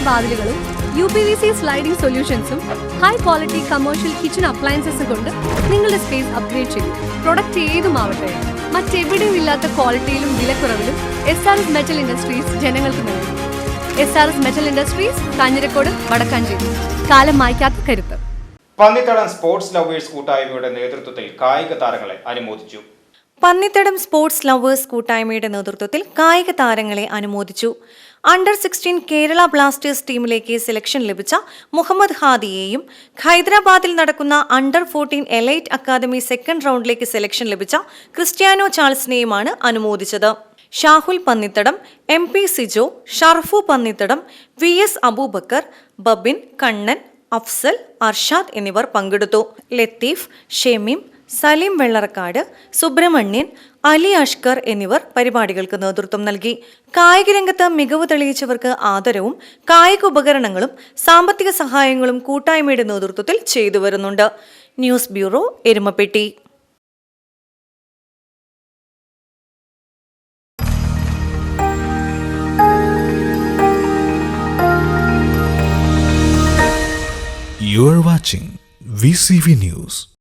വാതിലുകളും UPVC sliding സൊല്യൂഷൻസും high quality commercial kitchen അപ്ലയൻസസും കൊണ്ട് നിങ്ങളുടെ സ്പേസ് അപ്ഗ്രേഡ് ചെയ്യും. പ്രൊഡക്റ്റ് ഏതുമാവട്ടെ, മറ്റെവിടെയും ഇല്ലാത്ത ക്വാളിറ്റിയിലും വിലക്കുറവിലും SRS മെറ്റൽ ഇൻഡസ്ട്രീസ് ജനങ്ങൾക്ക് നൽകും. SRS metal industries, Kanjirakode, Vadakkanchery. കാലം മായ്ക്കാത്ത കരുത്ത്. പന്നിത്തടം സ്പോർട്സ് ലവേഴ്സ് കൂട്ടായ്മയുടെ നേതൃത്വത്തിൽ കായിക താരങ്ങളെ അനുമോദിച്ചു. പന്നിത്തടം സ്പോർട്സ് ലവേഴ്സ് കൂട്ടായ്മയുടെ നേതൃത്വത്തിൽ കായിക താരങ്ങളെ അനുമോദിച്ചു. അണ്ടർ 16 കേരള ബ്ലാസ്റ്റേഴ്സ് ടീമിലേക്ക് സെലക്ഷൻ ലഭിച്ച മുഹമ്മദ് ഹാദിയെയും ഹൈദരാബാദിൽ നടക്കുന്ന അണ്ടർ 14 എലൈറ്റ് അക്കാദമി സെക്കൻഡ് റൗണ്ടിലേക്ക് സെലക്ഷൻ ലഭിച്ച ക്രിസ്ത്യാനോ ചാൾസിനെയുമാണ് അനുമോദിച്ചത്. ഷാഹുൽ പന്നിത്തടം, MP സിജോ, ഷർഫു പന്നിത്തടം, VS അബൂബക്കർ, ബബിൻ, കണ്ണൻ, അഫ്സൽ, അർഷാദ് എന്നിവർ പങ്കെടുത്തു. ലത്തീഫ്, ഷെമീം, സലീം വെള്ളറക്കാട്, സുബ്രഹ്മണ്യൻ, അലി അഷ്കർ എന്നിവർ പരിപാടികൾക്ക് നേതൃത്വം നൽകി. കായിക രംഗത്ത് മികവ് തെളിയിച്ചവർക്ക് ആദരവും കായിക ഉപകരണങ്ങളും സാമ്പത്തിക സഹായങ്ങളും കൂട്ടായ്മയുടെ നേതൃത്വത്തിൽ ചെയ്തു വരുന്നുണ്ട്. News bureau, Erumapetty. You are watching VCV News.